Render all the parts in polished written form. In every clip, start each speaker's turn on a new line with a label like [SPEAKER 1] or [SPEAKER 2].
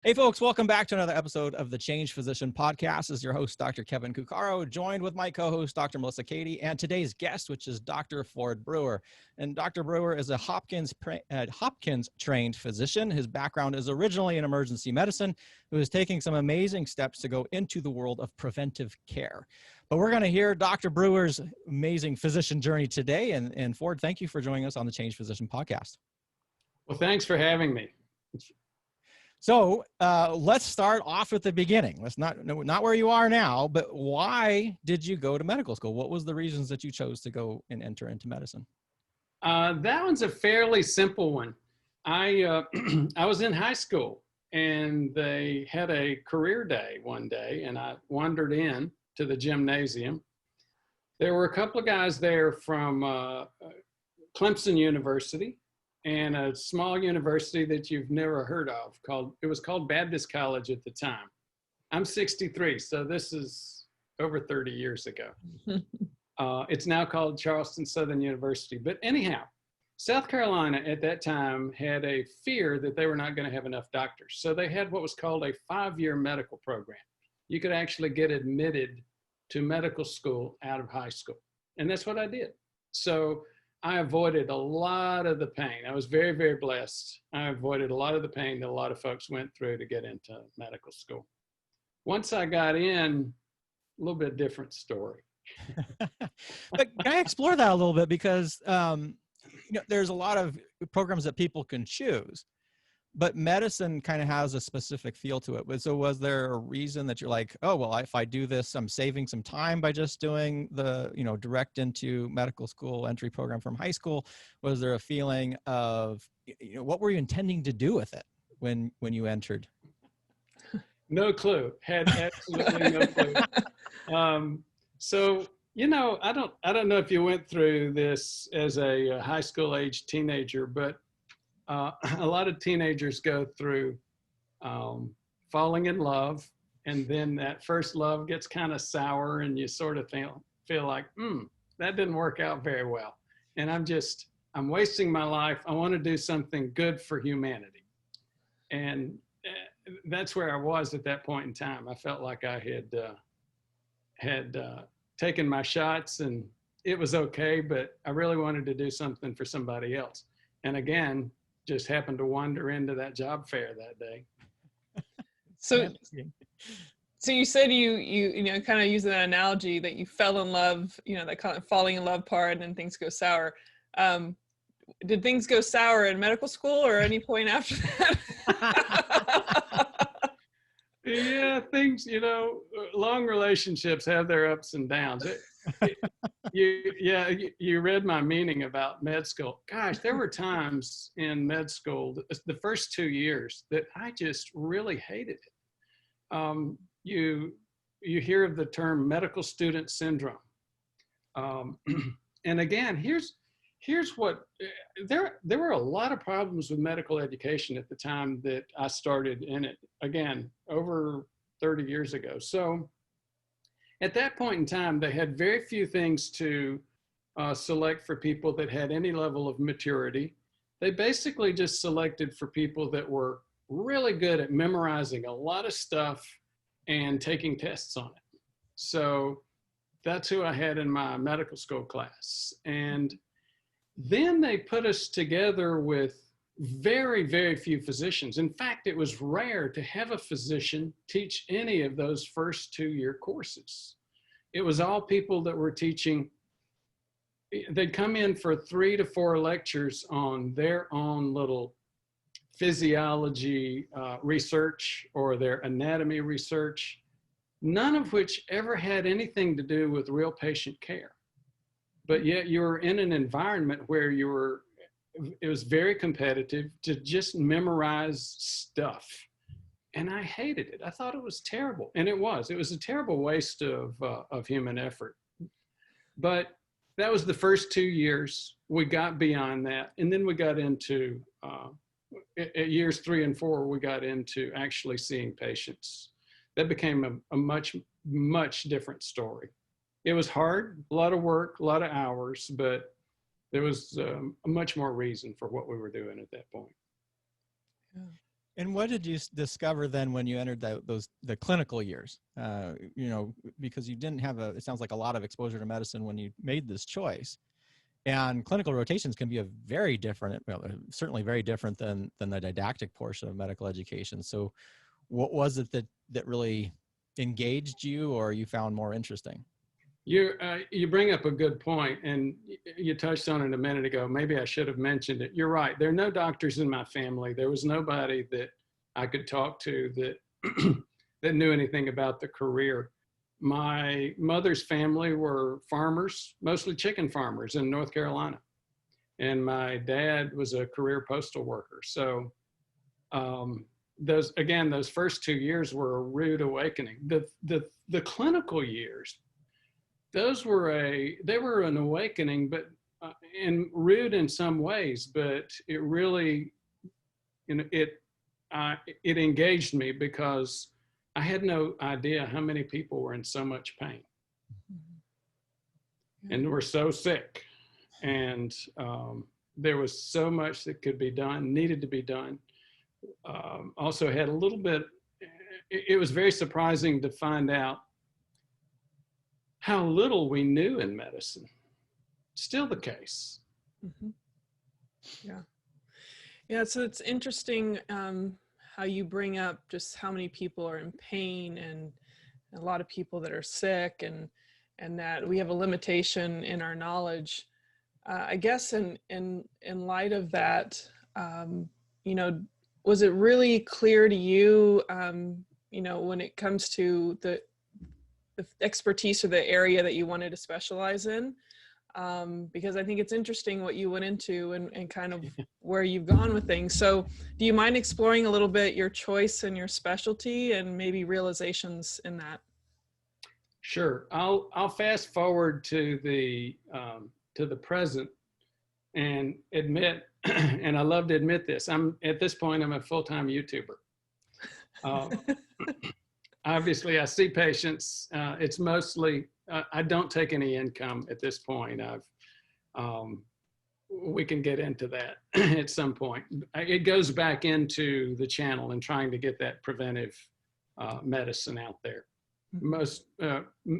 [SPEAKER 1] Hey folks, welcome back to another episode of the Change Physician Podcast. This is your host, Dr. Kevin Cuccaro, joined with my co-host, Dr. Melissa Cady, and today's guest, which is Dr. Ford Brewer. And Dr. Brewer is a Hopkins trained physician. His background is originally in emergency medicine, who is taking some amazing steps to go into the world of preventive care. But we're going to hear Dr. Brewer's amazing physician journey today. And Ford, thank you for joining us on the Change Physician Podcast.
[SPEAKER 2] Well, thanks for having me.
[SPEAKER 1] So let's start off at the beginning. Let's not where you are now, but why did you go to medical school? What was the reasons that you chose to go and enter into medicine?
[SPEAKER 2] That one's a fairly simple one. I was in high school and they had a career day one day, and I wandered in to the gymnasium. There were a couple of guys there from Clemson University and a small university that you've never heard of it was called Baptist College at the time. I'm 63, so this is over 30 years ago. It's now called Charleston Southern University. But anyhow, South Carolina at that time had a fear that they were not going to have enough doctors. So they had what was called a 5-year medical program. You could actually get admitted to medical school out of high school. And that's what I did. So I avoided a lot of the pain. I was very, very blessed. I avoided a lot of the pain that a lot of folks went through to get into medical school. Once I got in, a little bit different story.
[SPEAKER 1] But can I explore that a little bit? Because there's a lot of programs that people can choose, but medicine kind of has a specific feel to it. So was there a reason that you're like, oh, well, if I do this, I'm saving some time by just doing the, direct into medical school entry program from high school? Was there a feeling of, what were you intending to do with it when you entered?
[SPEAKER 2] No clue. Had absolutely no clue. So, I don't know if you went through this as a high school age teenager, but a lot of teenagers go through falling in love, and then that first love gets kind of sour, and you sort of feel like, that didn't work out very well. And I'm wasting my life. I want to do something good for humanity. And that's where I was at that point in time. I felt like I had taken my shots and it was okay, but I really wanted to do something for somebody else. And again, just happened to wander into that job fair that day.
[SPEAKER 3] So you said you kind of use that analogy that you fell in love, that kind of falling in love part, and then things go sour. Did things go sour in medical school or any point after that?
[SPEAKER 2] Yeah, things, long relationships have their ups and downs. You read my meaning about med school. Gosh, there were times in med school, the first 2 years, that I just really hated it. You hear of the term medical student syndrome. And again, here's what, there were a lot of problems with medical education at the time that I started in it, again, over 30 years ago. So at that point in time, they had very few things to select for people that had any level of maturity. They basically just selected for people that were really good at memorizing a lot of stuff and taking tests on it. So that's who I had in my medical school class. And then they put us together with very, very few physicians. In fact, it was rare to have a physician teach any of those first 2-year courses. It was all people that were teaching. They'd come in for 3 to 4 lectures on their own little physiology research or their anatomy research, none of which ever had anything to do with real patient care. But yet you were in an environment where it was very competitive to just memorize stuff. And I hated it. I thought it was terrible. And it was a terrible waste of human effort. But that was the first 2 years. We got beyond that. And then we got into, at years 3 and 4, we got into actually seeing patients. That became a much, much different story. It was hard, a lot of work, a lot of hours, but there was much more reason for what we were doing at that point.
[SPEAKER 1] And what did you discover then when you entered the clinical years? Because you didn't have it sounds like a lot of exposure to medicine when you made this choice. And clinical rotations can be certainly very different than the didactic portion of medical education. So what was it that really engaged you or you found more interesting?
[SPEAKER 2] You bring up a good point, and you touched on it a minute ago. Maybe I should have mentioned it. You're right. There are no doctors in my family. There was nobody that I could talk to that that knew anything about the career. My mother's family were farmers, mostly chicken farmers in North Carolina. And my dad was a career postal worker. So those first 2 years were a rude awakening. The clinical years, they were an awakening, but and rude in some ways, but it really, it engaged me because I had no idea how many people were in so much pain and were so sick. And there was so much that could be done, needed to be done. Also had a little bit, it was very surprising to find out how little we knew in medicine. Still the case.
[SPEAKER 3] Mm-hmm. Yeah. Yeah, so it's interesting how you bring up just how many people are in pain and a lot of people that are sick and that we have a limitation in our knowledge. I guess in light of that, was it really clear to you, when it comes to the expertise or the area that you wanted to specialize in? Because I think it's interesting what you went into and kind of where you've gone with things. So do you mind exploring a little bit your choice and your specialty and maybe realizations in that?
[SPEAKER 2] Sure. I'll fast forward to the present and admit, and I love to admit this, at this point, I'm a full-time YouTuber. Obviously, I see patients. It's mostly, I don't take any income at this point. We can get into that at some point. It goes back into the channel and trying to get that preventive medicine out there.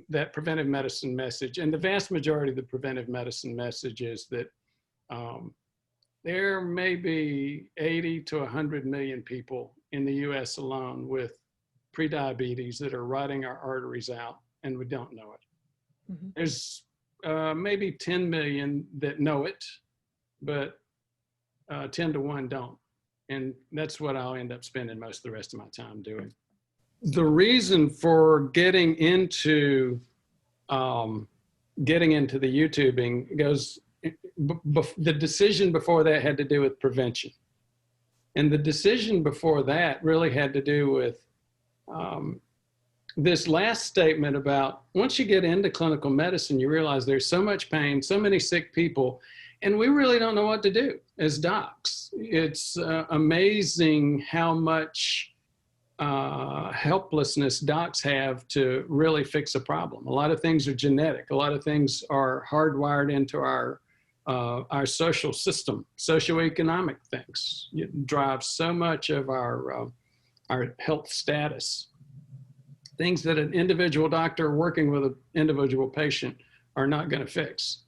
[SPEAKER 2] That preventive medicine message, and the vast majority of the preventive medicine message is that there may be 80 to 100 million people in the US alone with prediabetes that are rotting our arteries out and we don't know it. Mm-hmm. There's maybe 10 million that know it, but 10 to 1 don't. And that's what I'll end up spending most of the rest of my time doing. The reason for getting into the YouTubing goes, the decision before that had to do with prevention. And the decision before that really had to do with this last statement about once you get into clinical medicine, you realize there's so much pain, so many sick people, and we really don't know what to do as docs. It's amazing how much helplessness docs have to really fix a problem. A lot of things are genetic. A lot of things are hardwired into our social system, socioeconomic things. It drives so much of our health status. Things that an individual doctor working with an individual patient are not going to fix.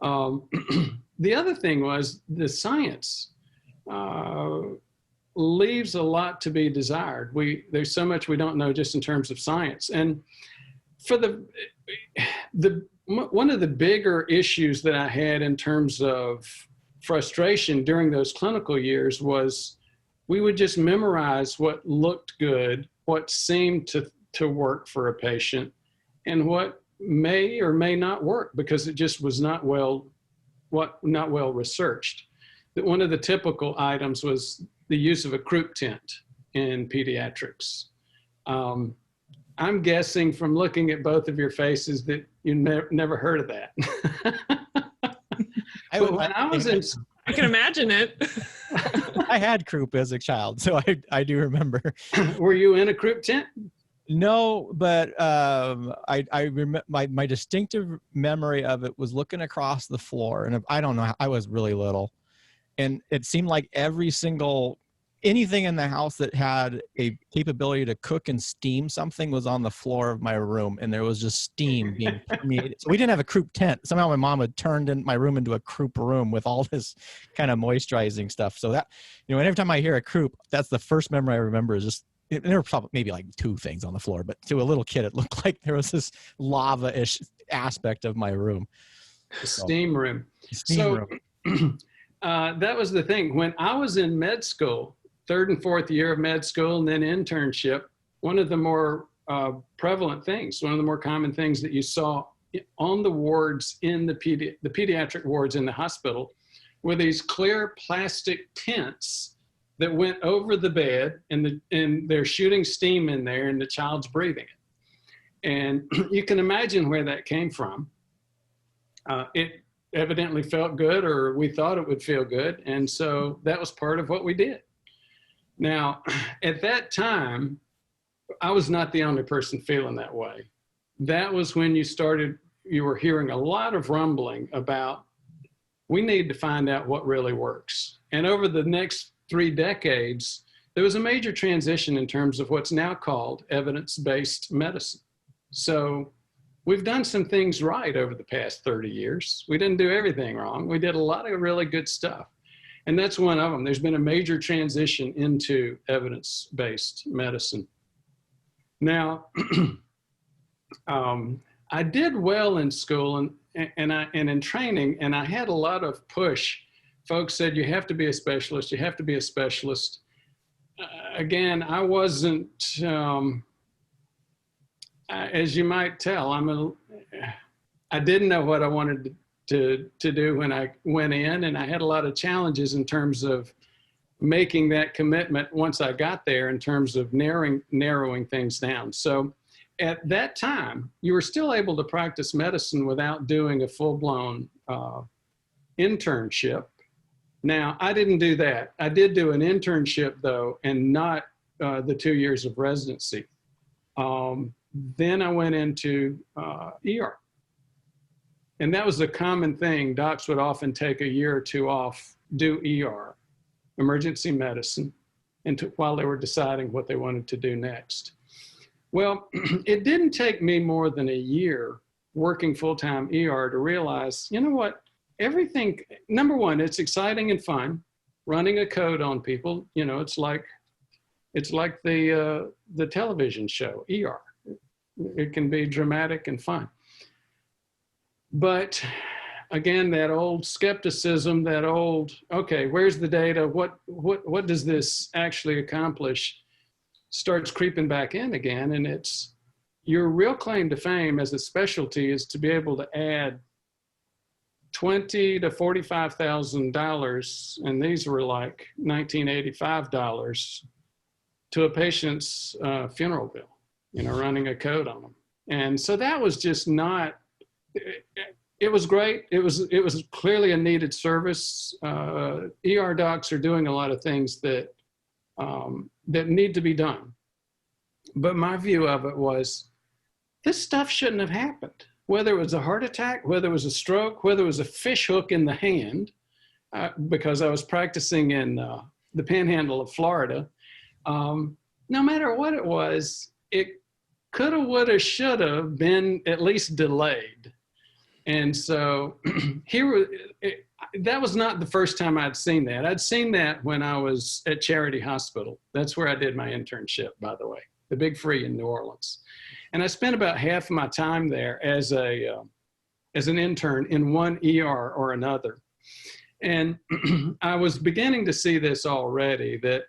[SPEAKER 2] The other thing was the science leaves a lot to be desired. There's so much we don't know just in terms of science. And for one of the bigger issues that I had in terms of frustration during those clinical years was we would just memorize what looked good, what seemed to work for a patient, and what may or may not work because it just was not well researched. One of the typical items was the use of a Croup tent in pediatrics. I'm guessing from looking at both of your faces that you never heard of that.
[SPEAKER 3] I can imagine it.
[SPEAKER 1] I had Croup as a child, so I do remember.
[SPEAKER 2] Were you in a Croup tent?
[SPEAKER 1] No, but I remember my distinctive memory of it was looking across the floor, and I don't know, I was really little, and it seemed like every single anything in the house that had a capability to cook and steam something was on the floor of my room, and there was just steam being permeated. So we didn't have a Croup tent. Somehow my mom had turned in my room into a Croup room with all this kind of moisturizing stuff. So that, you know, every time I hear a Croup, that's the first memory I remember is just, there were probably maybe like 2 things on the floor, but to a little kid, it looked like there was this lava-ish aspect of my room.
[SPEAKER 2] The steam room.
[SPEAKER 1] Steam room.
[SPEAKER 2] That was the thing. When I was in med school, 3rd and 4th year of med school and then internship, one of the more prevalent things, one of the more common things that you saw on the wards in the pediatric wards in the hospital were these clear plastic tents that went over the bed, and they're shooting steam in there and the child's breathing it. And you can imagine where that came from. It evidently felt good, or we thought it would feel good. And so that was part of what we did. Now, at that time, I was not the only person feeling that way. That was when you were hearing a lot of rumbling about, we need to find out what really works. And over the next 3 decades, there was a major transition in terms of what's now called evidence-based medicine. So we've done some things right over the past 30 years. We didn't do everything wrong. We did a lot of really good stuff. And that's one of them. There's been a major transition into evidence-based medicine. Now, I did well in school and in training, and I had a lot of push. Folks said, you have to be a specialist. You have to be a specialist. Again, I wasn't, as you might tell, I didn't know what I wanted to do when I went in, and I had a lot of challenges in terms of making that commitment once I got there in terms of narrowing things down. So at that time, you were still able to practice medicine without doing a full-blown internship. Now, I didn't do that. I did do an internship, though, and not the 2 years of residency. Then I went into ER. And that was a common thing. Docs would often take a year or 2 off, do ER, emergency medicine, while they were deciding what they wanted to do next. Well, it didn't take me more than a year working full-time ER to realize, you know what, everything, number one, it's exciting and fun. Running a code on people, you know, it's like the television show, ER. It can be dramatic and fun. But again, that old skepticism, that old, okay, where's the data? What does this actually accomplish? Starts creeping back in again. And it's your real claim to fame as a specialty is to be able to add $20,000 to $45,000, and these were like $1985 to a patient's funeral bill, you know, running a code on them. And so that was just not, it was great. It was clearly a needed service. ER docs are doing a lot of things that need to be done. But my view of it was, this stuff shouldn't have happened. Whether it was a heart attack, whether it was a stroke, whether it was a fish hook in the hand, because I was practicing in the panhandle of Florida, no matter what it was, it coulda, woulda, shoulda been at least delayed. And so that was not the first time I'd seen that. I'd seen that when I was at Charity Hospital. That's where I did my internship, by the way, the Big Free in New Orleans. And I spent about half of my time there as an intern in one ER or another. And I was beginning to see this already, that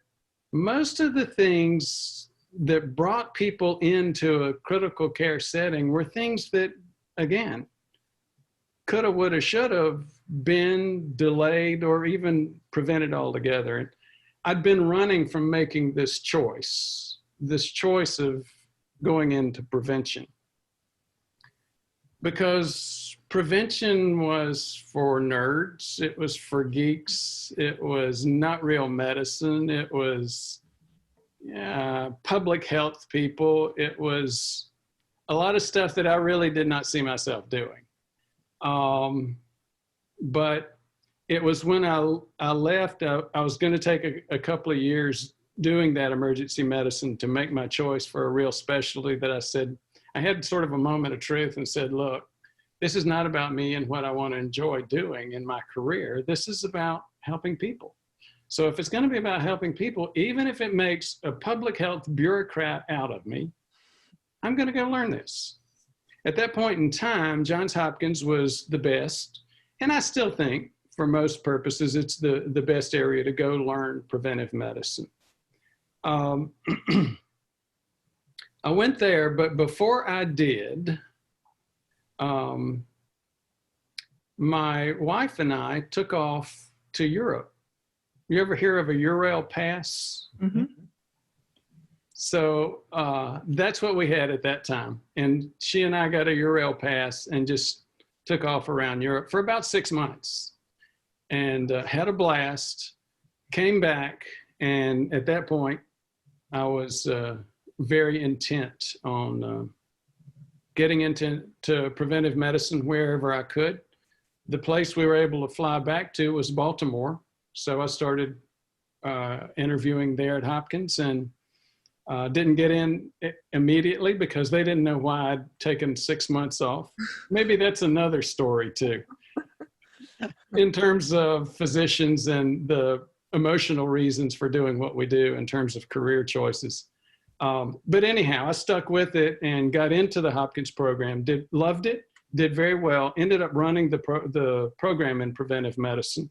[SPEAKER 2] most of the things that brought people into a critical care setting were things that, again, coulda, woulda, should have been delayed or even prevented altogether. And I'd been running from making this choice of going into prevention, because prevention was for nerds, it was for geeks, it was not real medicine, it was public health people, it was a lot of stuff that I really did not see myself doing. But it was when I left, I was going to take a couple of years doing that emergency medicine to make my choice for a real specialty, that I said, I had sort of a moment of truth and said, look, this is not about me and what I want to enjoy doing in my career. This is about helping people. So if it's going to be about helping people, even if it makes a public health bureaucrat out of me, I'm going to go learn this. At that point in time, Johns Hopkins was the best. And I still think, for most purposes, it's the best area to go learn preventive medicine. I went there, but before I did, my wife and I took off to Europe. You ever hear of a Eurail pass?
[SPEAKER 3] Mm-hmm.
[SPEAKER 2] So that's what we had at that time. And she and I got a Eurail pass and just took off around Europe for about 6 months and had a blast, came back. And at that point, I was very intent on getting into preventive medicine wherever I could. The place we were able to fly back to was Baltimore. So I started interviewing there at Hopkins, and didn't get in immediately because they didn't know why I'd taken 6 months off. Maybe that's another story too, in terms of physicians and the emotional reasons for doing what we do in terms of career choices. But anyhow, I stuck with it and got into the Hopkins program, loved it, did very well, ended up running the program in preventive medicine,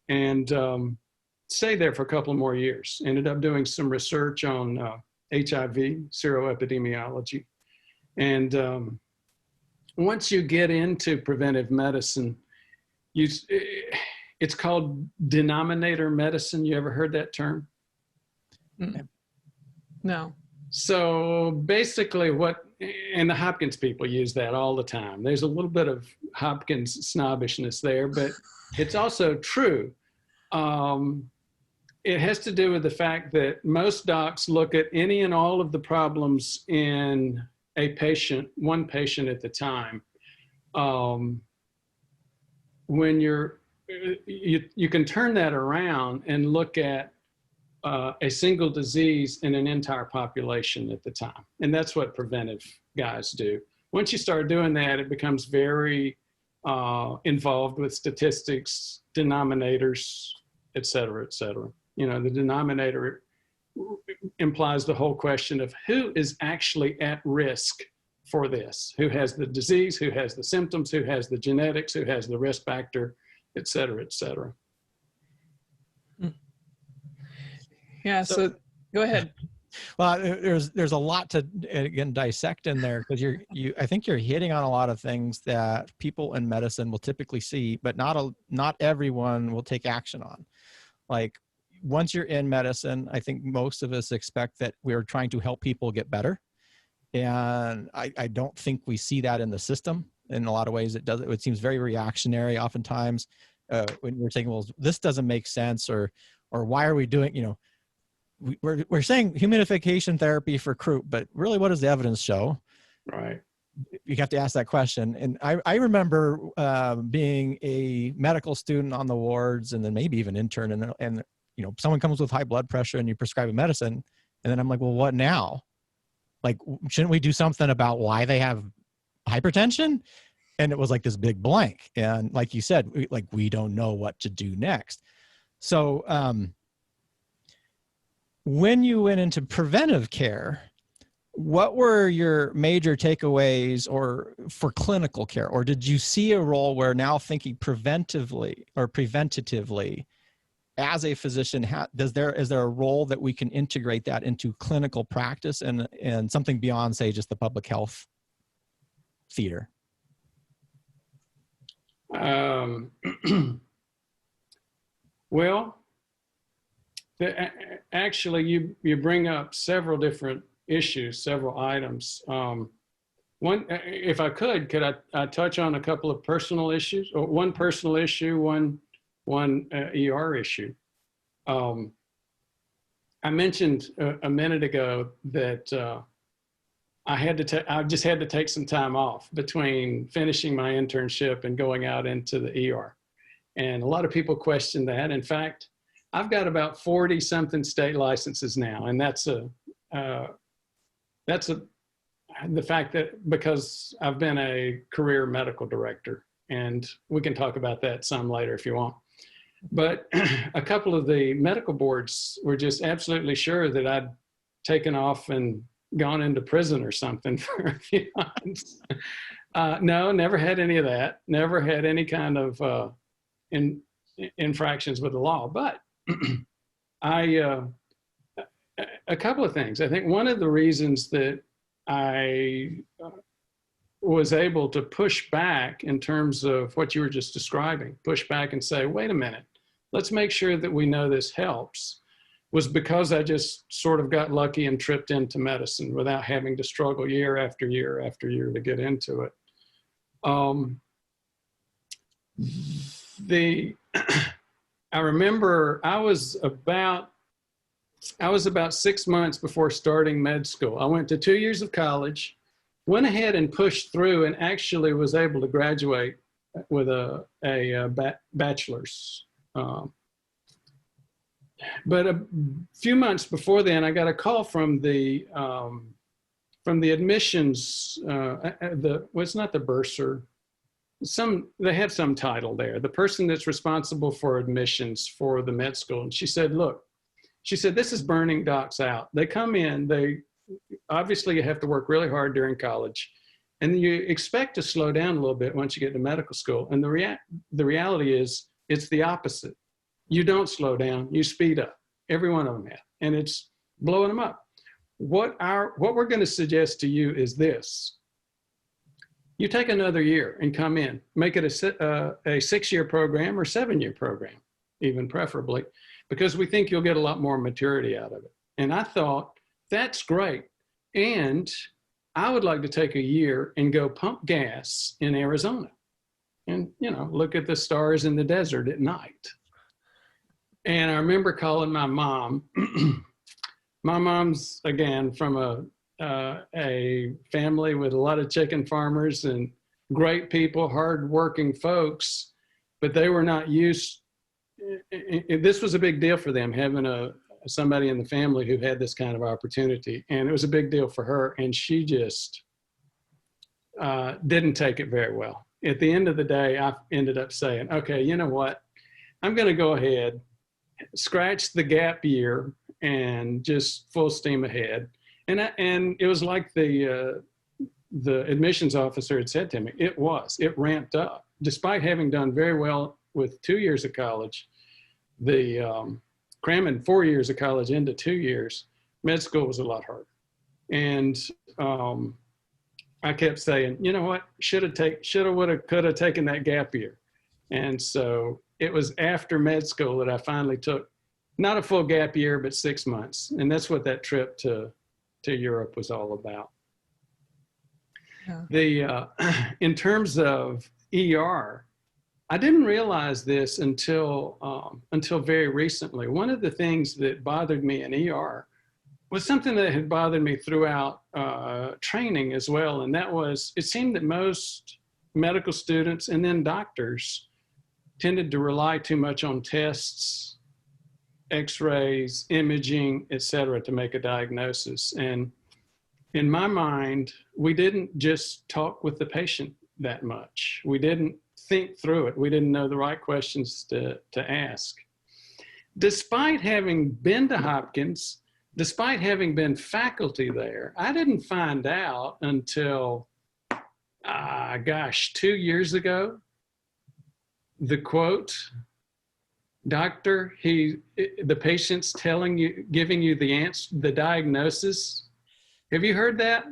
[SPEAKER 2] and stayed there for a couple more years. Ended up doing some research on HIV, seroepidemiology. And once you get into preventive medicine, it's called denominator medicine. You ever heard that term?
[SPEAKER 3] No.
[SPEAKER 2] So basically and the Hopkins people use that all the time. There's a little bit of Hopkins snobbishness there, but it's also true. It has to do with the fact that most docs look at any and all of the problems in a patient, one patient at the time. When you can turn that around and look at a single disease in an entire population at the time. And that's what preventive guys do. Once you start doing that, it becomes very involved with statistics, denominators, et cetera, et cetera. You know, the denominator implies the whole question of who is actually at risk for this, who has the disease, who has the symptoms, who has the genetics, who has the risk factor, et cetera, et cetera.
[SPEAKER 3] Yeah, so go ahead.
[SPEAKER 1] Well, there's a lot to, again, dissect in there, because I think you're hitting on a lot of things that people in medicine will typically see, but not everyone will take action on. Like, once you're in medicine, I think most of us expect that we're trying to help people get better. And I don't think we see that in the system. In a lot of ways, it seems very reactionary oftentimes when we're saying, well, this doesn't make sense, or why are we doing, you know, we're saying humidification therapy for croup, but really, what does the evidence show?
[SPEAKER 2] Right.
[SPEAKER 1] You have to ask that question. And I remember being a medical student on the wards, and then maybe even intern, and you know, someone comes with high blood pressure and you prescribe a medicine, and then I'm like, well, what now? Like, shouldn't we do something about why they have hypertension? And it was like this big blank. And like you said, we don't know what to do next. So when you went into preventive care, what were your major takeaways or for clinical care? Or did you see a role where now thinking preventively or preventatively as a physician, is there a role that we can integrate that into clinical practice and something beyond, say, just the public health theater?
[SPEAKER 2] Well, actually, you bring up several different issues, several items. One, if I could I touch on a couple of personal issues, or one personal issue, one ER issue. I mentioned a minute ago that I just had to take some time off between finishing my internship and going out into the ER. And a lot of people question that. In fact, I've got about 40 something state licenses now. And that's the fact that because I've been a career medical director, and we can talk about that some later if you want. But a couple of the medical boards were just absolutely sure that I'd taken off and gone into prison or something for a few months. No, never had any of that. Never had any kind of infractions with the law. But a couple of things. I think one of the reasons that I was able to push back in terms of what you were just describing, push back and say, wait a minute, let's make sure that we know this helps, was because I just sort of got lucky and tripped into medicine without having to struggle year after year after year to get into it. I remember I was about 6 months before starting med school. I went to 2 years of college, went ahead and pushed through, and actually was able to graduate with a bachelor's. But a few months before then, I got a call from the admissions. It's not the bursar. They have some title there. The person that's responsible for admissions for the med school. And she said, look, she said, this is burning docs out. They come in, obviously you have to work really hard during college, and you expect to slow down a little bit once you get to medical school. And the reality is it's the opposite. You don't slow down, you speed up. Every one of them have, and it's blowing them up. What we're going to suggest to you is this. You take another year and come in, make it a 6-year program or 7-year program, even preferably, because we think you'll get a lot more maturity out of it. And I thought, that's great. And I would like to take a year and go pump gas in Arizona and, look at the stars in the desert at night. And I remember calling my mom. My mom's, again, from a family with a lot of chicken farmers and great people, hardworking folks, but they were not used. This was a big deal for them, having somebody in the family who had this kind of opportunity. And it was a big deal for her. And she just didn't take it very well. At the end of the day, I ended up saying, okay, you know what? I'm going to go ahead, scratch the gap year, and just full steam ahead. And it was like the admissions officer had said to me, it ramped up. Despite having done very well with 2 years of college, cramming 4 years of college into 2 years, med school was a lot harder. And I kept saying, you know what, shoulda, woulda, coulda taken that gap year. And so it was after med school that I finally took, not a full gap year, but 6 months. And that's what that trip to Europe was all about. Yeah. In terms of ER, I didn't realize this until very recently. One of the things that bothered me in ER was something that had bothered me throughout training as well. And that was, it seemed that most medical students and then doctors tended to rely too much on tests, x-rays, imaging, et cetera, to make a diagnosis. And in my mind, we didn't just talk with the patient that much. We didn't think through it. We didn't know the right questions to ask. Despite having been to Hopkins, despite having been faculty there, I didn't find out until, 2 years ago, the quote, doctor, the patient's giving you the answer, the diagnosis. Have you heard that?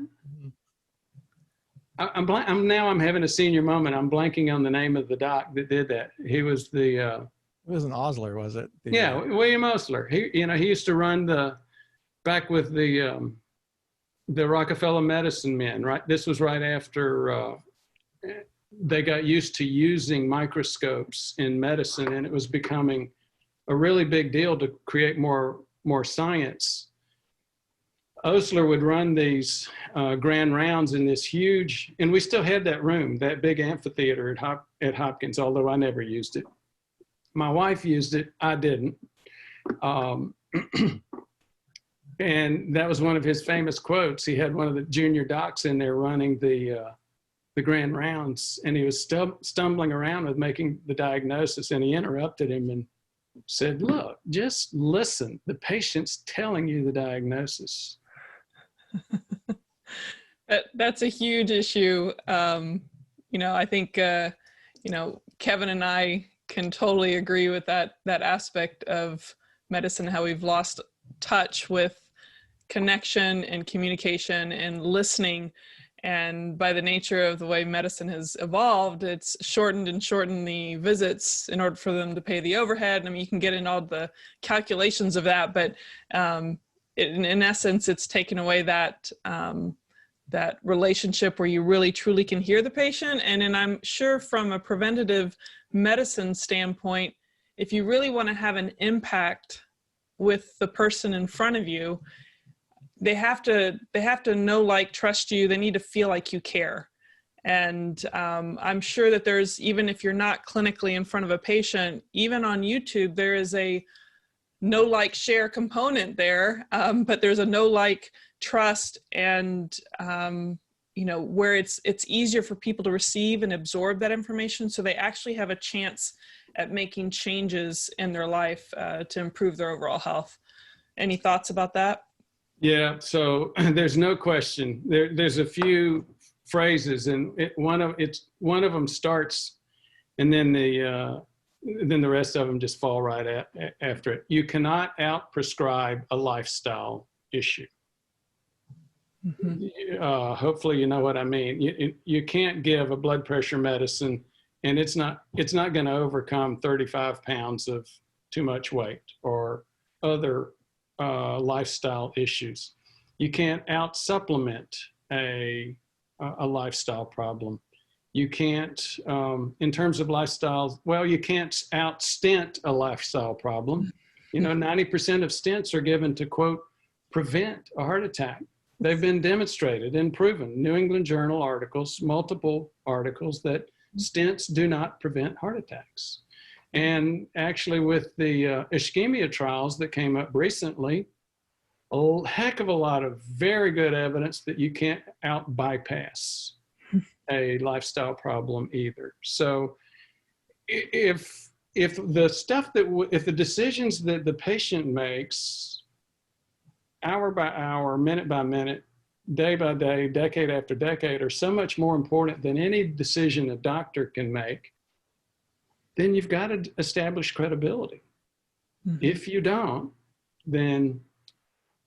[SPEAKER 2] I'm having a senior moment. I'm blanking on the name of the doc that did that. He was it
[SPEAKER 1] wasn't Osler, was it?
[SPEAKER 2] Yeah, William Osler. He used to run back with the Rockefeller medicine men, right? This was right after they got used to using microscopes in medicine, and it was becoming a really big deal to create more science. Osler would run these grand rounds in this huge, and we still had that room, that big amphitheater at Hopkins, although I never used it. my wife used it. I didn't. And that was one of his famous quotes. He had one of the junior docs in there running the grand rounds, and he was stumbling around with making the diagnosis, and he interrupted him and said, look, just listen. The patient's telling you the diagnosis.
[SPEAKER 3] That's a huge issue. I think, Kevin and I can totally agree with that aspect of medicine, how we've lost touch with connection and communication and listening. And by the nature of the way medicine has evolved, it's shortened the visits in order for them to pay the overhead. I mean, you can get in all the calculations of that, but in essence, it's taken away that relationship where you really truly can hear the patient. And I'm sure from a preventative medicine standpoint, if you really want to have an impact with the person in front of you, they have to know, like, trust you. They need to feel like you care. And I'm sure that there's, even if you're not clinically in front of a patient, even on YouTube, there is a know, like, share component there. But there's a know, like, trust, and where it's easier for people to receive and absorb that information, so they actually have a chance at making changes in their life to improve their overall health. Any thoughts about that?
[SPEAKER 2] Yeah, so there's no question. There's a few phrases, and one of them starts, and then the rest of them just fall right after it. You cannot out-prescribe a lifestyle issue. Mm-hmm. Hopefully you know what I mean. You can't give a blood pressure medicine, and it's not going to overcome 35 pounds of too much weight or other lifestyle issues. You can't out-supplement a lifestyle problem. You can't, in terms of lifestyles, well, you can't out-stent a lifestyle problem. 90% of stents are given to, quote, prevent a heart attack. They've been demonstrated and proven. New England Journal articles, multiple articles, that stents do not prevent heart attacks. And actually, with the ischemia trials that came up recently, a heck of a lot of very good evidence that you can't out-bypass a lifestyle problem either. So if the decisions that the patient makes hour by hour, minute by minute, day by day, decade after decade are so much more important than any decision a doctor can make, then you've got to establish credibility. Mm-hmm. If you don't, then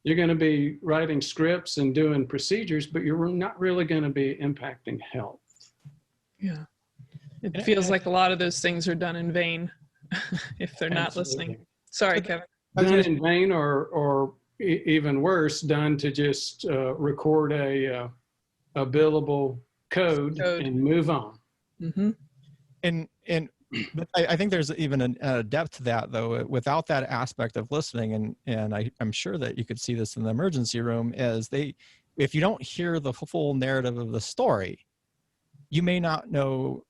[SPEAKER 2] you're going to be writing scripts and doing procedures, but you're not really going to be impacting health. Yeah.
[SPEAKER 3] It feels like a lot of those things are done in vain if they're not listening. Sorry, Kevin.
[SPEAKER 2] Done in vain, or even worse, done to just record a billable code and move on.
[SPEAKER 3] Mm-hmm.
[SPEAKER 1] But I think there's even a depth to that, though. Without that aspect of listening, and I'm sure that you could see this in the emergency room, is if you don't hear the full narrative of the story, you may not know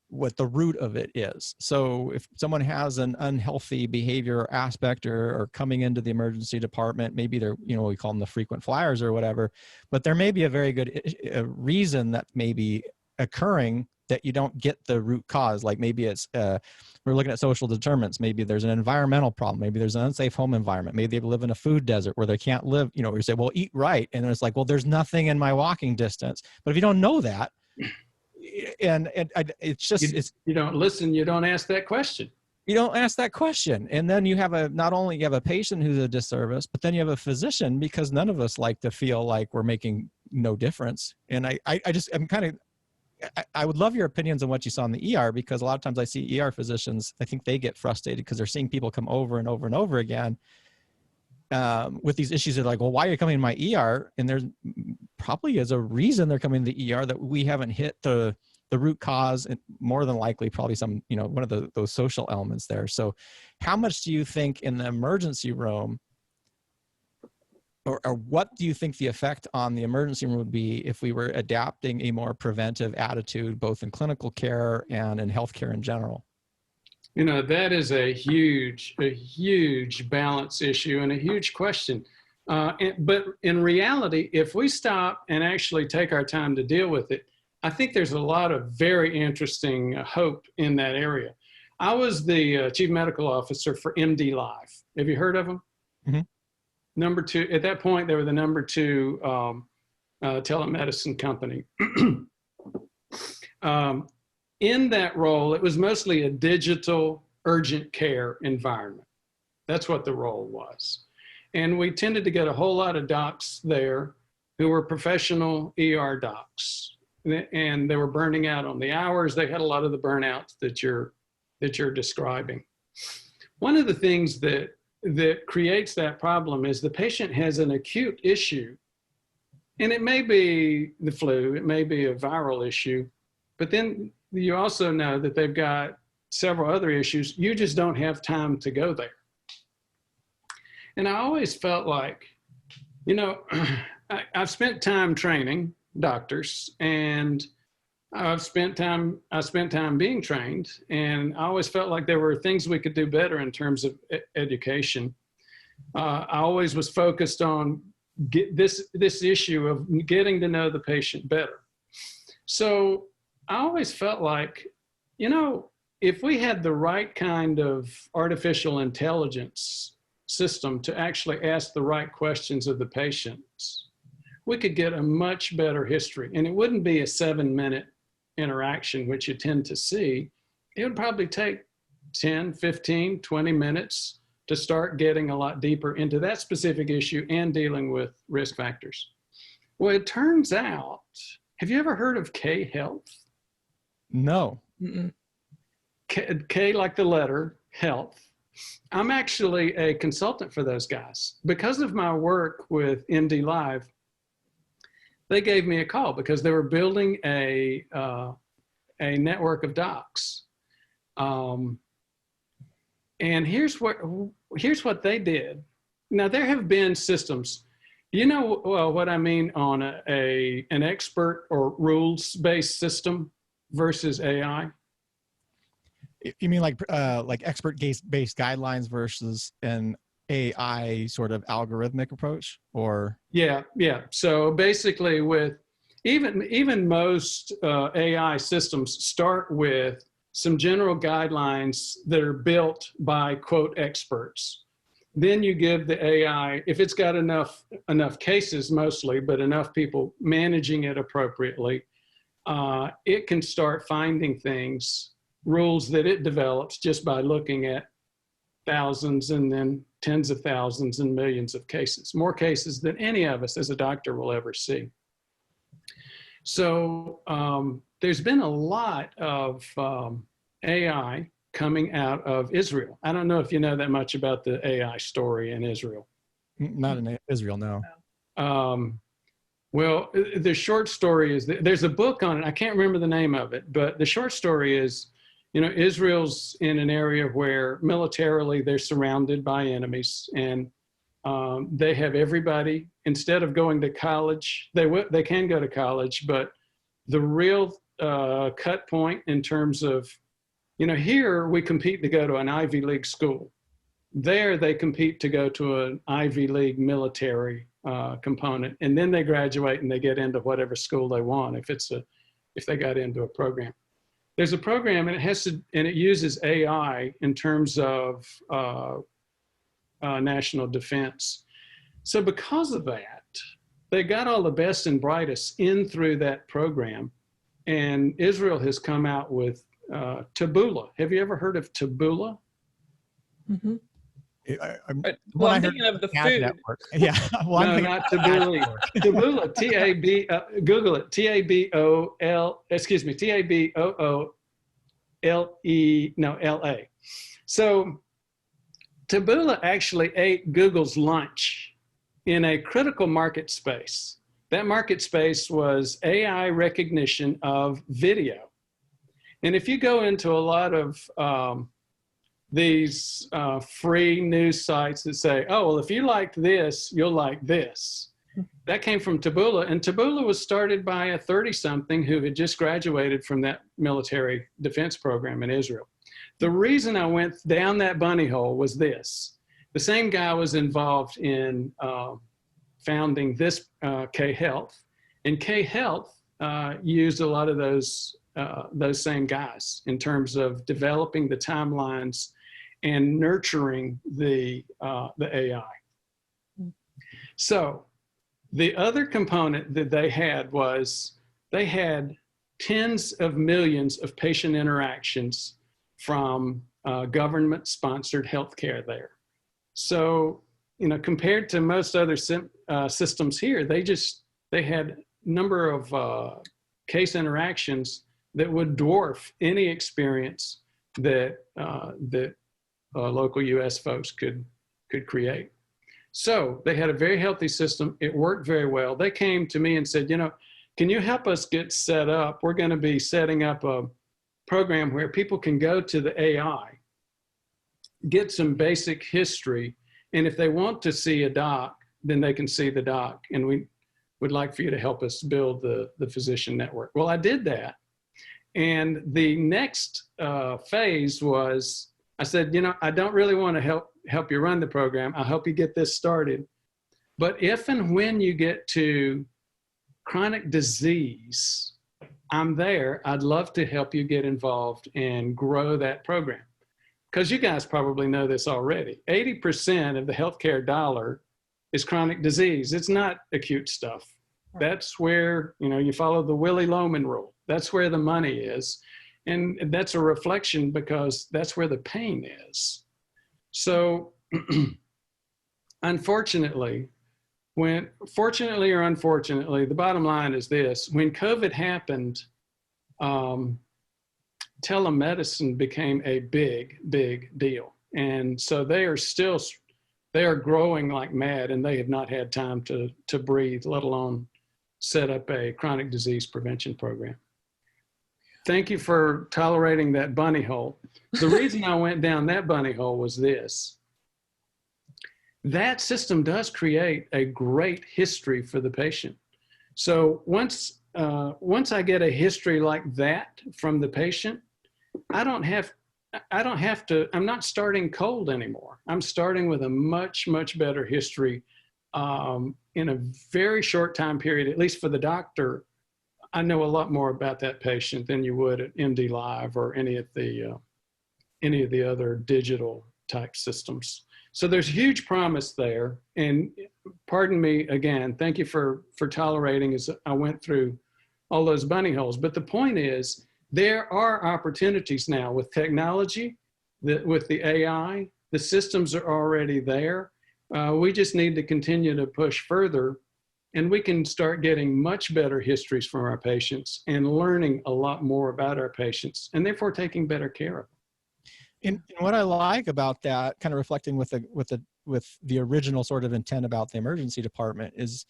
[SPEAKER 1] what the root of it is. So if someone has an unhealthy behavior aspect or coming into the emergency department, maybe they're, we call them the frequent flyers or whatever, but there may be a very good reason that may be occurring that you don't get the root cause. Like maybe it's, we're looking at social determinants. Maybe there's an environmental problem. Maybe there's an unsafe home environment. Maybe they live in a food desert where they can't live, you say, well, eat right. And it's like, well, there's nothing in my walking distance. But if you don't know that, and it's just,
[SPEAKER 2] you don't listen, you don't ask that question.
[SPEAKER 1] You don't ask that question. And then you have not only you have a patient who's a disservice, but then you have a physician, because none of us like to feel like we're making no difference. And I would love your opinions on what you saw in the ER, because a lot of times I see ER physicians, I think they get frustrated because they're seeing people come over and over and over again with these issues. They're like, well, why are you coming to my ER? And there's probably is a reason they're coming to the ER that we haven't hit the root cause, and more than likely probably some, one of those social elements there. So how much do you think in the emergency room, or what do you think the effect on the emergency room would be if we were adapting a more preventive attitude, both in clinical care and in healthcare in general?
[SPEAKER 2] You know, that is a huge balance issue and a huge question. But in reality, if we stop and actually take our time to deal with it, I think there's a lot of very interesting hope in that area. I was the chief medical officer for MD Live. Have you heard of them?
[SPEAKER 1] Mm-hmm.
[SPEAKER 2] Number two, at that point, they were the number 2 telemedicine company. In that role, it was mostly a digital urgent care environment. That's what the role was. And we tended to get a whole lot of docs there who were professional ER docs. And they were burning out on the hours. They had a lot of the burnouts that you're describing. One of the things that creates that problem is the patient has an acute issue. And it may be the flu, it may be a viral issue, but then you also know that they've got several other issues. You just don't have time to go there. And I always felt like, you know, I've spent time training doctors, and I've spent time being trained, and I always felt like there were things we could do better in terms of education. I always was focused on this issue of getting to know the patient better. So I always felt like, you know, if we had the right kind of artificial intelligence system to actually ask the right questions of the patients, we could get a much better history. And it wouldn't be a 7-minute interaction, which you tend to see. It would probably take 10, 15, 20 minutes to start getting a lot deeper into that specific issue and dealing with risk factors. Well, it turns out, have you ever heard of K Health?
[SPEAKER 1] No.
[SPEAKER 2] K like the letter, health. I'm actually a consultant for those guys. Because of my work with MD Live, they gave me a call because they were building a network of docs. And here's what they did. Now, there have been systems. You know what I mean on an expert or rules-based system versus AI?
[SPEAKER 1] You mean like expert-based guidelines versus an AI sort of algorithmic approach, or?
[SPEAKER 2] Yeah. So basically, with even most AI systems start with some general guidelines that are built by quote experts. Then you give the AI, if it's got enough cases mostly, but enough people managing it appropriately, it can start finding things, rules that it develops just by looking at thousands and then tens of thousands and millions of cases, more cases than any of us as a doctor will ever see. So there's been a lot of AI coming out of Israel. I don't know if you know that much about the AI story in Israel.
[SPEAKER 1] Not in Israel, no.
[SPEAKER 2] Well, the short story is, there's a book on it. I can't remember the name of it, but the short story is, you know, Israel's in an area where militarily they're surrounded by enemies, and they have everybody, instead of going to college, they can go to college, but the real cut point in terms of, you know, here we compete to go to an Ivy League school. There they compete to go to an Ivy League military component, and then they graduate and they get into whatever school they want if they got into a program. There's a program, and it uses AI in terms of national defense. So because of that, they got all the best and brightest in through that program, and Israel has come out with Taboola. Have you ever heard of Taboola?
[SPEAKER 3] Mm-hmm.
[SPEAKER 1] Well,
[SPEAKER 3] I'm thinking of the food.
[SPEAKER 1] Network. Yeah. Well,
[SPEAKER 2] no, not Taboola. Taboola, T-A-B, Google it, T-A-B-O-O-L-A. So Taboola actually ate Google's lunch in a critical market space. That market space was AI recognition of video. And if you go into a lot of these free news sites that say, oh, well, if you liked this, you'll like this. That came from Taboola, and Taboola was started by a 30-something who had just graduated from that military defense program in Israel. The reason I went down that bunny hole was this. The same guy was involved in founding this K Health, and K Health used a lot of those same guys in terms of developing the timelines and nurturing the AI. So the other component that they had was they had tens of millions of patient interactions from government-sponsored healthcare there. So, you know, compared to most other systems here, they had number of case interactions that would dwarf any experience that local U.S. folks could create. So they had a very healthy system. It worked very well. They came to me and said, you know, can you help us get set up? We're going to be setting up a program where people can go to the AI, get some basic history, and if they want to see a doc, then they can see the doc. And we would like for you to help us build the physician network. Well, I did that. And the next phase was, I said, you know, I don't really want to help you run the program. I'll help you get this started. But if and when you get to chronic disease, I'm there. I'd love to help you get involved and grow that program. Because you guys probably know this already. 80% of the healthcare dollar is chronic disease. It's not acute stuff. That's where, you know, you follow the Willie Loman rule. That's where the money is. And that's a reflection because that's where the pain is. So unfortunately, fortunately or unfortunately, the bottom line is this: when COVID happened, telemedicine became a big, big deal. And so they are growing like mad, and they have not had time to breathe, let alone set up a chronic disease prevention program. Thank you for tolerating that bunny hole. The reason I went down that bunny hole was this. That system does create a great history for the patient. So once I get a history like that from the patient, I'm not starting cold anymore. I'm starting with a much, much better history in a very short time period. At least for the doctor, I know a lot more about that patient than you would at MD Live or any of the other digital type systems. So there's huge promise there. And pardon me again, thank you for tolerating as I went through all those bunny holes. But the point is, there are opportunities now with technology, with the AI. The systems are already there. We just need to continue to push further, and we can start getting much better histories from our patients and learning a lot more about our patients, and therefore taking better care of them.
[SPEAKER 1] And what I like about that, kind of reflecting with the original sort of intent about the emergency department, is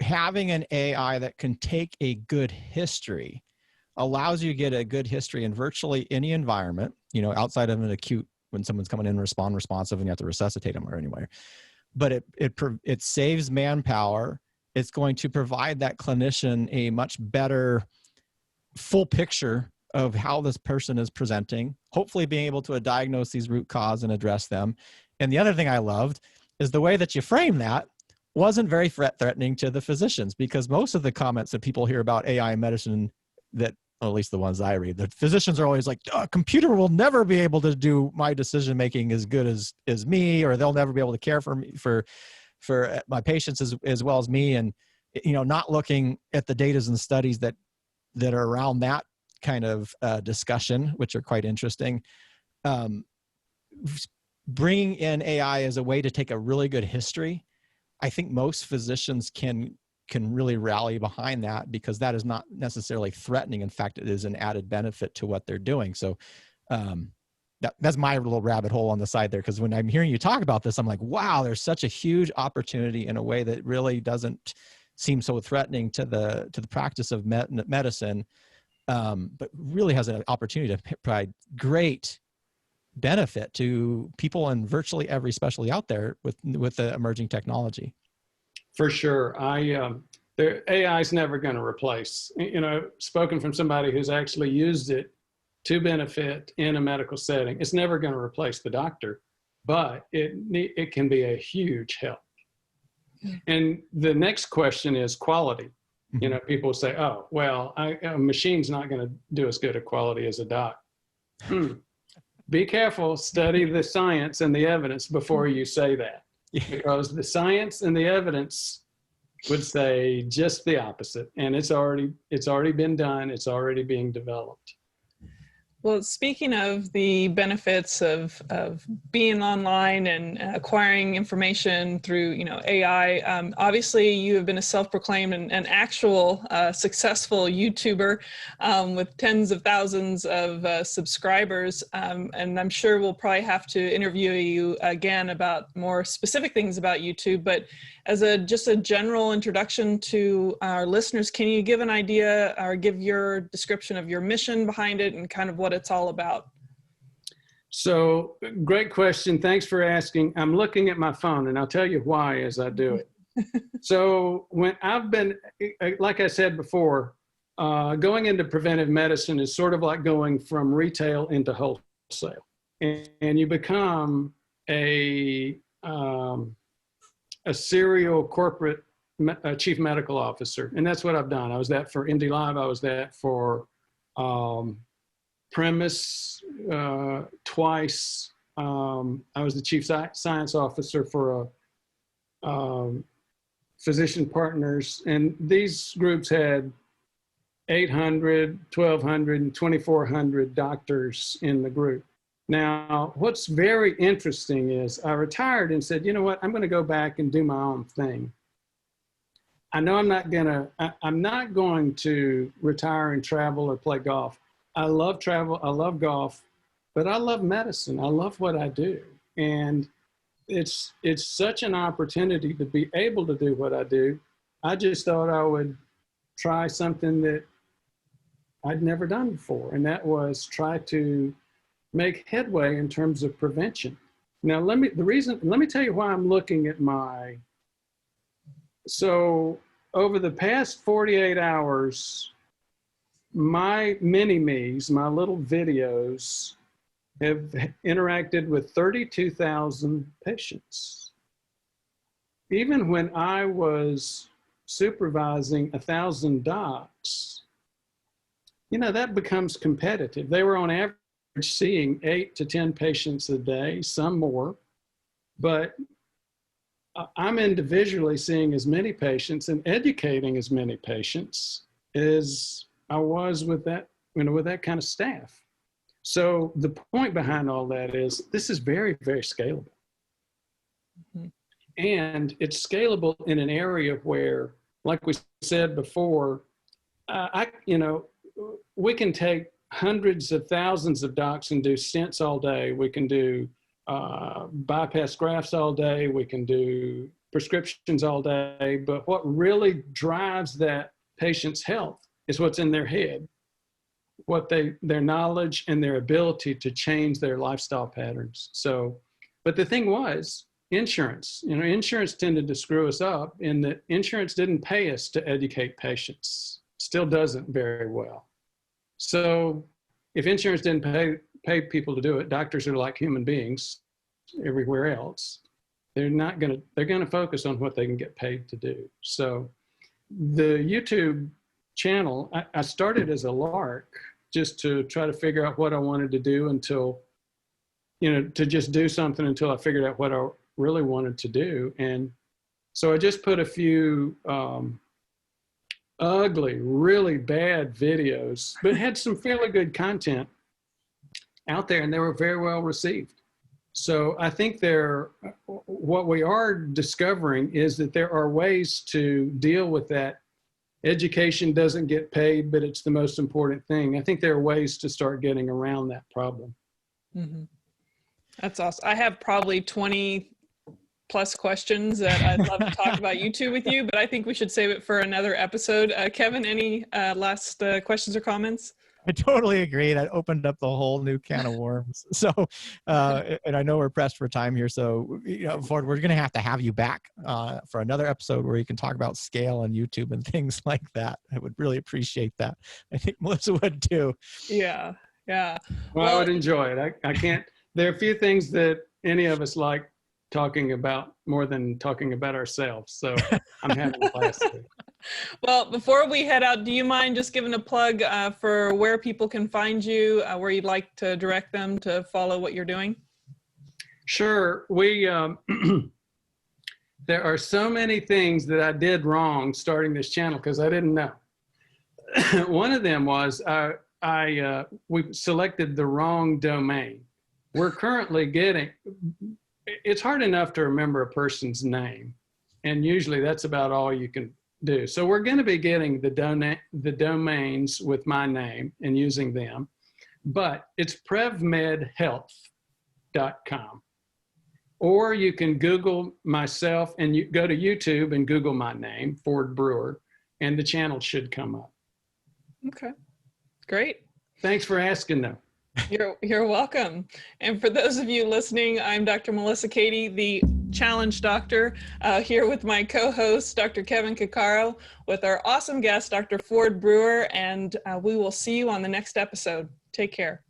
[SPEAKER 1] having an AI that can take a good history allows you to get a good history in virtually any environment, you know, outside of an acute, when someone's coming in responsive and you have to resuscitate them or anywhere. But it saves manpower. It's going to provide that clinician a much better full picture of how this person is presenting, hopefully being able to diagnose these root cause and address them. And the other thing I loved is the way that you frame that wasn't very threatening to the physicians, because most of the comments that people hear about AI in medicine, that, or at least the ones I read, the physicians are always like, a computer will never be able to do my decision making as good as me, or they'll never be able to care for me, for my patients as well as me. And, you know, not looking at the data and studies that are around that kind of discussion, which are quite interesting. Bringing in AI as a way to take a really good history, I think most physicians can really rally behind that, because that is not necessarily threatening. In fact, it is an added benefit to what they're doing. So that's my little rabbit hole on the side there, because when I'm hearing you talk about this, I'm like, wow, there's such a huge opportunity in a way that really doesn't seem so threatening to the practice of medicine, but really has an opportunity to provide great benefit to people in virtually every specialty out there with the emerging technology.
[SPEAKER 2] For sure. The AI is never going to replace, you know, spoken from somebody who's actually used it to benefit in a medical setting. It's never going to replace the doctor, but it can be a huge help. And the next question is quality. You know, people say, oh, well, a machine's not going to do as good a quality as a doc. Be careful, study the science and the evidence before you say that, because the science and the evidence would say just the opposite. And it's already been done. It's already being developed.
[SPEAKER 3] Well, speaking of the benefits of being online and acquiring information through, you know, AI, obviously you have been a self-proclaimed and actual successful YouTuber with tens of thousands of subscribers. And I'm sure we'll probably have to interview you again about more specific things about YouTube. But as just a general introduction to our listeners, can you give an idea or give your description of your mission behind it and kind of what it's all about?
[SPEAKER 2] So, great question. Thanks for asking. I'm looking at my phone, and I'll tell you why as I do it. So when I've been, like I said before, going into preventive medicine is sort of like going from retail into wholesale. And you become a serial corporate chief medical officer. And that's what I've done. I was that for Indy Live. I was that for Premise twice. I was the chief science officer for Physician Partners. And these groups had 800, 1,200, and 2,400 doctors in the group. Now, what's very interesting is I retired and said, you know what, I'm going to go back and do my own thing. I know I'm not going to retire and travel or play golf. I love travel, I love golf, but I love medicine. I love what I do. And it's such an opportunity to be able to do what I do. I just thought I would try something that I'd never done before, and that was try to make headway in terms of prevention. Now, let me tell you why I'm looking at so over the past 48 hours, my mini-me's, my little videos, have interacted with 32,000 patients. Even when I was supervising 1,000 docs, you know, that becomes competitive. They were on average seeing 8 to 10 patients a day, some more, but I'm individually seeing as many patients and educating as many patients as I was with that, you know, with that kind of staff. So the point behind all that is this is very, very scalable. Mm-hmm. And it's scalable in an area where, like we said before, we can take hundreds of thousands of docs and do stents all day. We can do bypass grafts all day. We can do prescriptions all day. But what really drives that patient's health is what's in their head, their knowledge and their ability to change their lifestyle patterns. So, but the thing was, insurance. You know, insurance tended to screw us up in that insurance didn't pay us to educate patients. Still doesn't very well. So if insurance didn't pay people to do it, doctors are like human beings everywhere else. They're going to focus on what they can get paid to do. So the YouTube channel, I started as a lark just to try to figure out what I wanted to do until, you know, to just do something until I figured out what I really wanted to do. And so I just put a few ugly, really bad videos, but had some fairly good content out there, and they were very well received. So I think what we are discovering is that there are ways to deal with that. Education doesn't get paid, but it's the most important thing. I think there are ways to start getting around that problem.
[SPEAKER 3] Mm-hmm. That's awesome. I have probably 20 plus questions that I'd love to talk about YouTube with you, but I think we should save it for another episode. Kevin, any last questions or comments?
[SPEAKER 1] I totally agree. That opened up the whole new can of worms. So, and I know we're pressed for time here. So, you know, Ford, we're going to have you back for another episode where you can talk about scale on YouTube and things like that. I would really appreciate that. I think Melissa would too.
[SPEAKER 3] Yeah. Yeah.
[SPEAKER 2] Well, I would enjoy it. I can't, there are a few things that any of us like talking about more than talking about ourselves. So I'm having a blast too.
[SPEAKER 3] Well, before we head out, do you mind just giving a plug for where people can find you, where you'd like to direct them to follow what you're doing?
[SPEAKER 2] Sure. There are so many things that I did wrong starting this channel because I didn't know. One of them was we selected the wrong domain. We're currently getting, it's hard enough to remember a person's name, and usually that's about all you can do. So we're going to be getting the domains with my name and using them, but it's prevmedhealth.com. Or you can Google myself and you go to YouTube and Google my name, Ford Brewer, and the channel should come up.
[SPEAKER 3] Okay, great.
[SPEAKER 2] Thanks for asking though.
[SPEAKER 3] You're welcome. And for those of you listening, I'm Dr. Melissa Cady, the Challenge Doctor, here with my co-host, Dr. Kevin Cuccaro, with our awesome guest, Dr. Ford Brewer, and we will see you on the next episode. Take care.